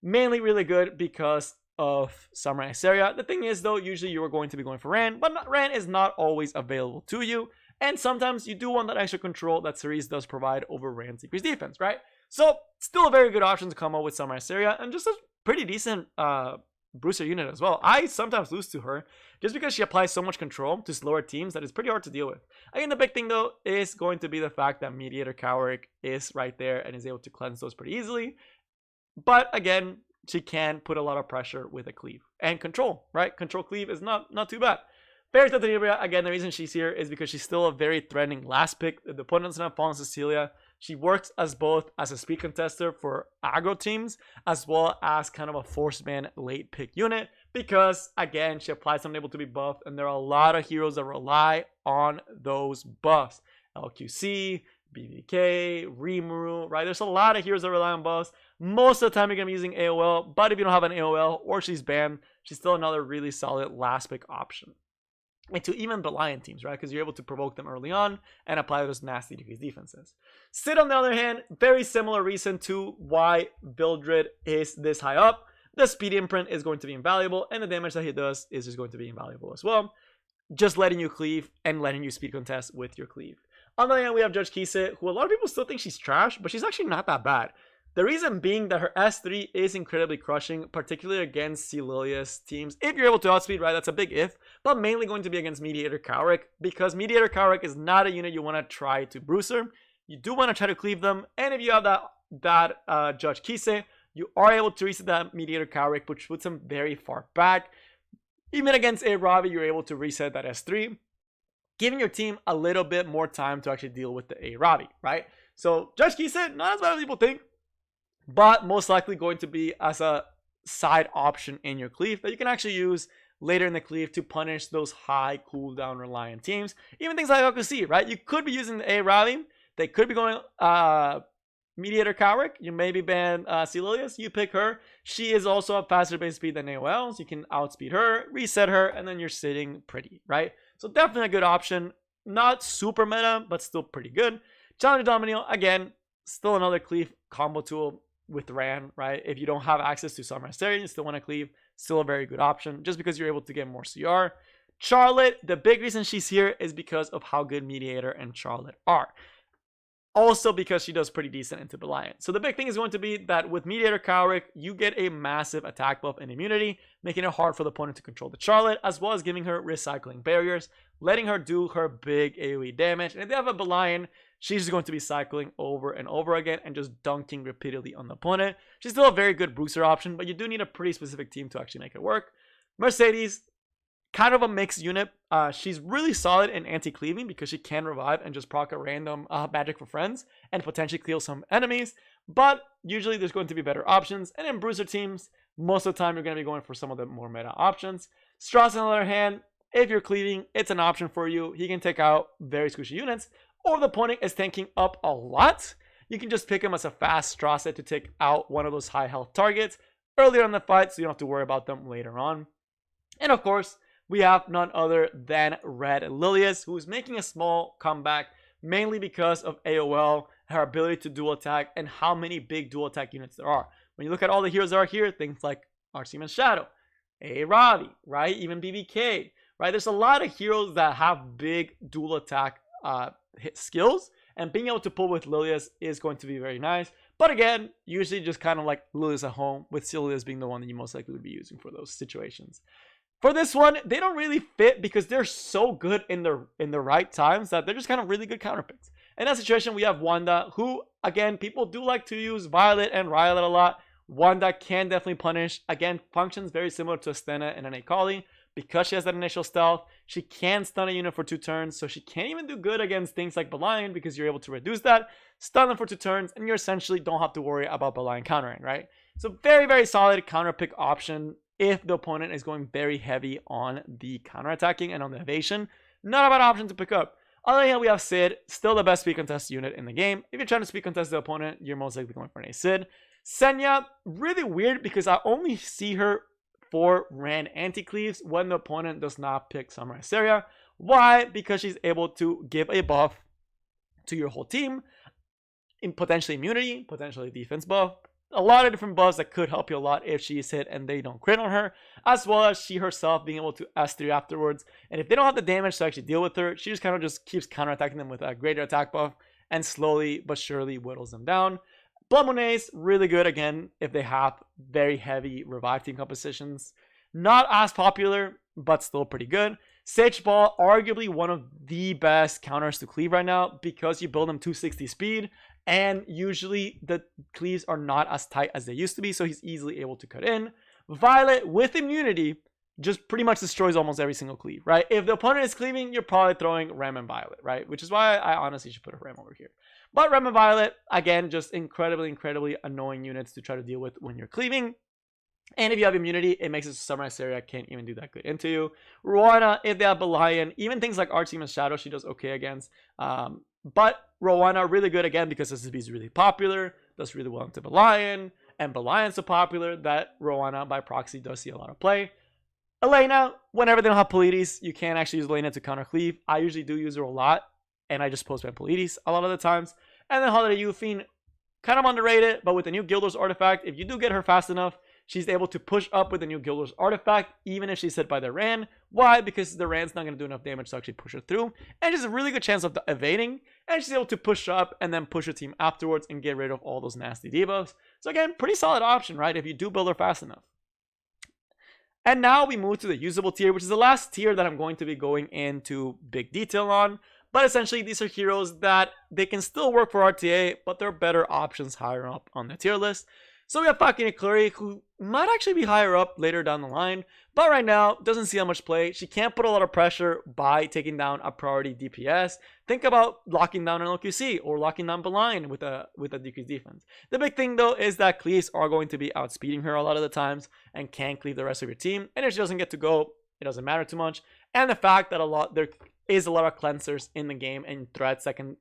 Speaker 1: Mainly really good because of Samurai Seria. The thing is, though, usually you are going to be going for Ran, but Ran is not always available to you. And sometimes you do want that extra control that Cerise does provide over Ran's increased defense, right? So, still a very good option to come up with Samurai Seria, and just a pretty decent bruiser unit as well. I sometimes lose to her just because she applies so much control to slower teams that it's pretty hard to deal with. Again, the big thing though is going to be the fact that Mediator Cowrick is right there and is able to cleanse those pretty easily. But again, she can put a lot of pressure with a cleave and control, right? Control cleave is not too bad. Fairy Tale Tenebria, again, the reason she's here is because she's still a very threatening last pick. The opponent doesn't have Fallen Cecilia. She works as both as a speed contester for aggro teams, as well as kind of a force ban late pick unit, because again, she applies something able to be buffed, and there are a lot of heroes that rely on those buffs. LQC, BVK, Rimuru, right? There's a lot of heroes that rely on buffs. Most of the time you're going to be using AOL, but if you don't have an AOL or she's banned, she's still another really solid last pick option. And to even Belian teams, right? Because you're able to provoke them early on and apply those nasty decreased defenses. Sid, on the other hand, very similar reason to why Vildred is this high up. The speed imprint is going to be invaluable, and the damage that he does is just going to be invaluable as well. Just letting you cleave and letting you speed contest with your cleave. On the other hand, we have Judge Kise, who a lot of people still think she's trash, but she's actually not that bad. The reason being that her S3 is incredibly crushing, particularly against Celilia's teams. If you're able to outspeed, right, that's a big if, but mainly going to be against Mediator Cowrick, because Mediator Cowrick is not a unit you want to try to bruiser. You do want to try to cleave them, and if you have that Judge Kise, you are able to reset that Mediator Cowrick, which puts him very far back. Even against a Ravi, you're able to reset that S3, giving your team a little bit more time to actually deal with the A Ravi, right? So Judge Kise, not as bad as people think, but most likely going to be as a side option in your cleave that you can actually use later in the cleave to punish those high cooldown reliant teams. Even things like LQC, right? You could be using the A Ravi They could be going Mediator Cowrick. You maybe ban Celilius. You pick her. She is also a faster base speed than AOL, so you can outspeed her, reset her, and then you're sitting pretty, right? So definitely a good option. Not super meta, but still pretty good. Challenger Domino, again, still another cleave combo tool with Ran, right? If you don't have access to Summer Asterion, you still want to cleave, still a very good option, just because you're able to get more CR. Charlotte, the big reason she's here is because of how good Mediator and Charlotte are. Also because she does pretty decent into Belian. So the big thing is going to be that with Mediator Cowrick, you get a massive attack buff and immunity, making it hard for the opponent to control the Charlotte, as well as giving her recycling barriers, letting her do her big AoE damage. And if they have a Belian, she's just going to be cycling over and over again and just dunking repeatedly on the opponent. She's still a very good bruiser option, but you do need a pretty specific team to actually make it work. Mercedes, kind of a mixed unit. She's really solid in anti-cleaving because she can revive and just proc a random magic for friends and potentially kill some enemies. But usually there's going to be better options. And in bruiser teams, most of the time you're going to be going for some of the more meta options. Strauss, on the other hand, if you're cleaving, it's an option for you. He can take out very squishy units. Or if the opponent is tanking up a lot, you can just pick him as a fast Strauss to take out one of those high health targets earlier in the fight, so you don't have to worry about them later on. And of course, we have none other than Red Lilius, who is making a small comeback, mainly because of AOL, her ability to dual attack, and how many big dual attack units there are. When you look at all the heroes that are here, things like Artemis Shadow, A. Ravi, right? Even BBK, right? There's a lot of heroes that have big dual attack hit skills, and being able to pull with Lilius is going to be very nice. But again, usually just kind of like Lilius at home, with Lilius being the one that you most likely would be using for those situations. For this one, they don't really fit because they're so good in the right times that they're just kind of really good counterpicks. In that situation, we have Wanda, who, again, people do like to use Violet and Riolet a lot. Wanda can definitely punish. Again, functions very similar to Astena and an Akali. Because she has that initial stealth, she can stun a unit for 2 turns, so she can't even do good against things like Belian because you're able to reduce that, stun them for 2 turns, and you essentially don't have to worry about Belian countering, right? So very, very solid counter pick option if the opponent is going very heavy on the counterattacking and on the evasion. Not a bad option to pick up. On the other hand, we have Sid, still the best speed contest unit in the game. If you're trying to speed contest the opponent, you're most likely going for an Sid. Senya, really weird because I only see her for Ran anti-cleaves when the opponent does not pick Summer Asterion. Why? Because she's able to give a buff to your whole team, in potentially immunity, potentially defense buff, a lot of different buffs that could help you a lot if she is hit and they don't crit on her, as well as she herself being able to S3 afterwards. And if they don't have the damage to actually deal with her, she just kind of just keeps counterattacking them with a greater attack buff and slowly but surely whittles them down. Blood Monets, really good again if they have very heavy revive team compositions. Not as popular, but still pretty good. Sage Ball, arguably one of the best counters to cleave right now because you build them 260 speed, and usually the cleaves are not as tight as they used to be, so he's easily able to cut in. Violet with immunity just pretty much destroys almost every single cleave, right? If the opponent is cleaving, you're probably throwing Rem and Violet, right? Which is why I honestly should put a Rem over here. But Rem and Violet, again, just incredibly, incredibly annoying units to try to deal with when you're cleaving. And if you have immunity, it makes it so Summer Asterion can't even do that good into you. Rowana, if they have Belian, even things like Artemis Shadow, she does okay against. But Rowana, really good again because SSB is really popular, does really well into Belian, and Belian's so popular that Rowana by proxy does see a lot of play. Elena, whenever they don't have Pleiades, you can actually use Elena to counter cleave. I usually do use her a lot, and I just post my Pleiades a lot of the times. And then Holiday Euphine, kind of underrated, but with the new Guilders artifact, if you do get her fast enough, she's able to push up with the new Guilders artifact, even if she's hit by the Ran. Why? Because the Ran's not going to do enough damage to actually push her through. And she's a really good chance of evading. And she's able to push up and then push her team afterwards and get rid of all those nasty debuffs. So again, pretty solid option, right? If you do build her fast enough. And now we move to the usable tier, which is the last tier that I'm going to be going into big detail on. But essentially, these are heroes that they can still work for RTA, but they're better options higher up on the tier list. So we have Fakine Clary, who might actually be higher up later down the line, but right now doesn't see how much play. She can't put a lot of pressure by taking down a priority DPS. Think about locking down an LQC or locking down Belian with a decreased defense. The big thing though is that cleaves are going to be outspeeding her a lot of the times and can cleave the rest of your team. And if she doesn't get to go, it doesn't matter too much. And the fact that there is a lot of cleansers in the game and threats that can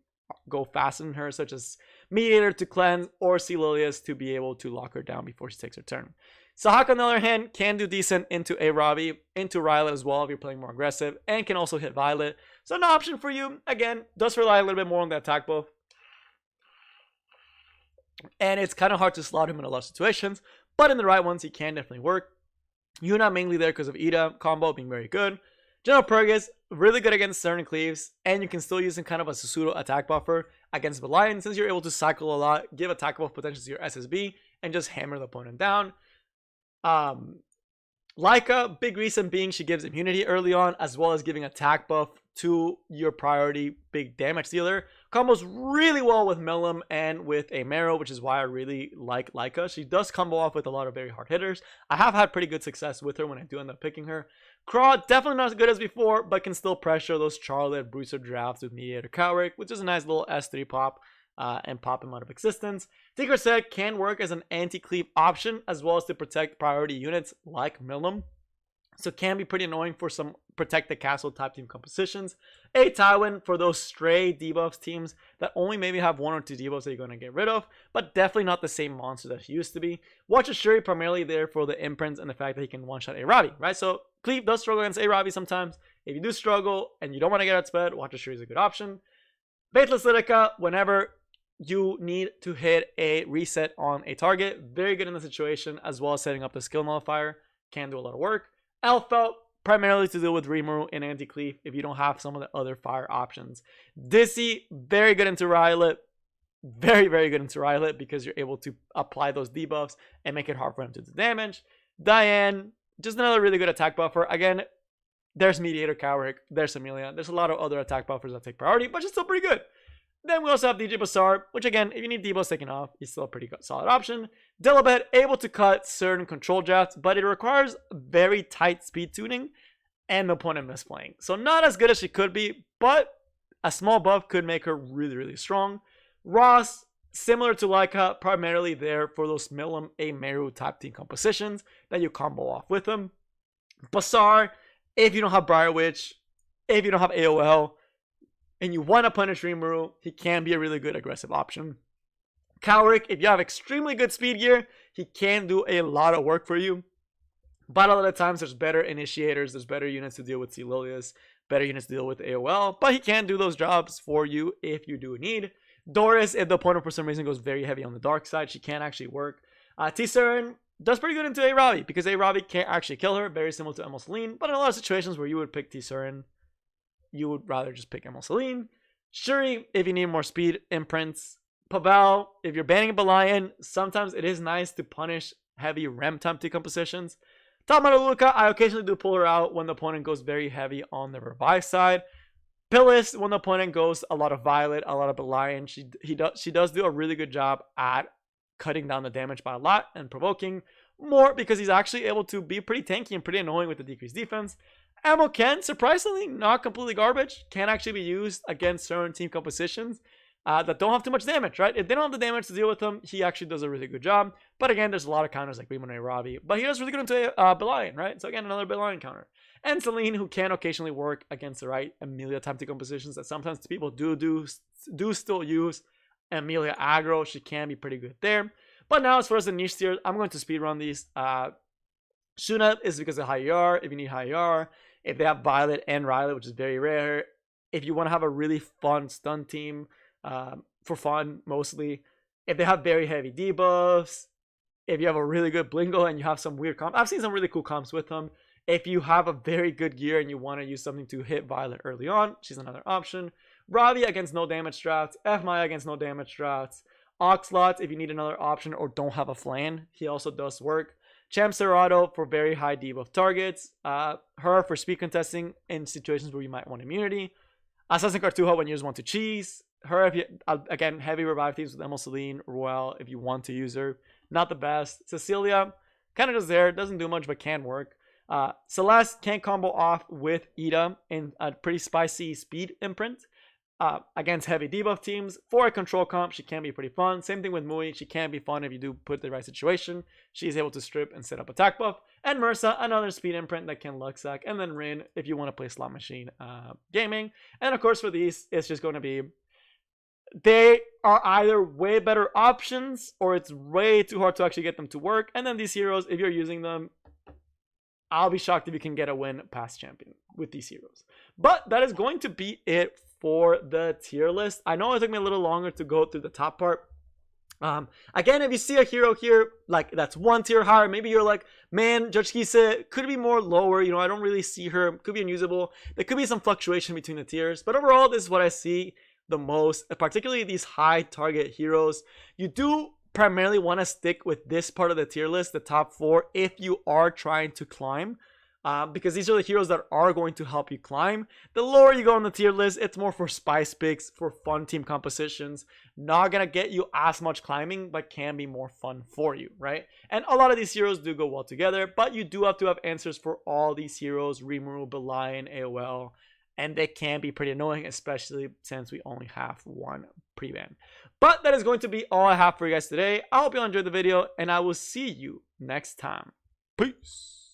Speaker 1: go faster than her, such as Mediator to cleanse or Celilius to be able to lock her down before she takes her turn. Sahaka, on the other hand, can do decent into a Robbie, into Rylet as well if you're playing more aggressive, and can also hit Violet. So an option for you, again, does rely a little bit more on the attack buff. And it's kind of hard to slot him in a lot of situations, but in the right ones, he can definitely work. Yuna mainly there because of Ida combo being very good. General Purgus, really good against certain cleaves, and you can still use him kind of as a pseudo attack buffer against the Lion, since you're able to cycle a lot, give attack buff potential to your SSB, and just hammer the opponent down. Leica, big reason being she gives immunity early on, as well as giving attack buff to your priority big damage dealer. Combos really well with Milim and with a Marrow, which is why I really like Leica. She does combo off with a lot of very hard hitters. I have had pretty good success with her when I do end up picking her. Craw, definitely not as good as before, but can still pressure those Charlotte Bruiser drafts with Mediator Cowrick, which is a nice little S3 pop. And pop him out of existence. Tinker Set can work as an anti-cleave option, as well as to protect priority units like Milim. So can be pretty annoying for some protect the castle type team compositions. A Tywin for those stray debuffs teams that only maybe have 1 or 2 debuffs that you're going to get rid of, but definitely not the same monster that he used to be. Watch Shuri primarily there for the imprints and the fact that he can one-shot Arabi, right? So Cleave does struggle against Arabi sometimes. If you do struggle and you don't want to get outsped, Watch Shuri is a good option. Faithless Lidica, whenever you need to hit a reset on a target, very good in the situation, as well as setting up the skill nullifier, can do a lot of work. Elfelt, primarily to deal with Rimuru and anti-cleave if you don't have some of the other fire options. Dizzy, very good into Rylet, very good into Rylet because you're able to apply those debuffs and make it hard for him to do damage. Diane, just another really good attack buffer. Again, there's Mediator Cowrick, there's Amelia, there's a lot of other attack buffers that take priority, but she's still pretty good. Then we also have DJ Bassar, which again, if you need debuffs taken off, he's still a pretty solid option. Dilibet, able to cut certain control drafts, but it requires very tight speed tuning and the opponent misplaying. So not as good as she could be, but a small buff could make her really strong. Ross, similar to Leica, primarily there for those Milim A Meru type team compositions that you combo off with them. Bassar, if you don't have Briar Witch, if you don't have AOL, and you want to punish Rimuru, he can be a really good aggressive option. Cowrick, if you have extremely good speed gear, he can do a lot of work for you. But a lot of times there's better initiators, there's better units to deal with Celilius, better units to deal with AOL, but he can do those jobs for you if you do need. Doris, if the opponent for some reason goes very heavy on the dark side, she can actually work. T-Seren does pretty good into A-Ravi, because A-Ravi can't actually kill her, very similar to Emil Celine, but in a lot of situations where you would pick T-Seren, you would rather just pick Emil Celine. Shuri, if you need more speed imprints. Pavel, if you're banning a Belian, sometimes it is nice to punish heavy Rem type decompositions. Tamaruluka, I occasionally do pull her out when the opponent goes very heavy on the revive side. Pillis, when the opponent goes a lot of Violet, a lot of Belian, she does do a really good job at cutting down the damage by a lot and provoking more because he's actually able to be pretty tanky and pretty annoying with the decreased defense. Ammo can, surprisingly, not completely garbage, can actually be used against certain team compositions that don't have too much damage, right? If they don't have the damage to deal with them, he actually does a really good job. But again, there's a lot of counters like Rimone Ravi, but he does really good into Belian, right? So again, another Belian counter. And Celine, who can occasionally work against the right Amelia type decompositions that sometimes people do still use. Amelia aggro, she can be pretty good there. But now as far as the niche tiers, I'm going to speedrun these. Shuna is because of high ER, if you need high ER. If they have Violet and Riley, which is very rare. If you want to have a really fun stun team, for fun mostly. If they have very heavy debuffs. If you have a really good Blingo and you have some weird comps. I've seen some really cool comps with them. If you have a very good gear and you want to use something to hit Violet early on, she's another option. Ravi against no damage drafts. F Maya against no damage drafts. Oxlot if you need another option or don't have a flan. He also does work. Champ Serrato for very high debuff targets. Her for speed contesting in situations where you might want immunity. Assassin Cartuja when you just want to cheese. Her if you, again, heavy revive teams with Emil Celine, Royale if you want to use her. Not the best. Cecilia, kind of just there. Doesn't do much but can work. Celeste can combo off with Ida in a pretty spicy speed imprint. Against heavy debuff teams. For a control comp, she can be pretty fun. Same thing with Mui. She can be fun if you do put the right situation. She's able to strip and set up attack buff. And Mursa, another speed imprint that can luck sack. And then Rin, if you want to play slot machine gaming. And of course for these, it's just going to be they are either way better options or it's way too hard to actually get them to work. And then these heroes, if you're using them, I'll be shocked if you can get a win past champion with these heroes. But that is going to be it for the tier list. I know it took me a little longer to go through the top part. Again, if you see a hero here like that's one tier higher, maybe you're like, man, Judge Kisa could be more lower, you know, I don't really see her, could be unusable. There could be some fluctuation between the tiers, but overall this is what I see the most, particularly these high target heroes. You do primarily want to stick with this part of the tier list, the top 4, if you are trying to climb. Because these are the heroes that are going to help you climb. The lower you go on the tier list, it's more for spice picks, for fun team compositions. Not gonna get you as much climbing, but can be more fun for you, right? And a lot of these heroes do go well together, but you do have to have answers for all these heroes, Rimuru, Belian, AOL, and they can be pretty annoying, especially since we only have one pre-ban. But that is going to be all I have for you guys today. I hope you enjoyed the video, and I will see you next time. Peace.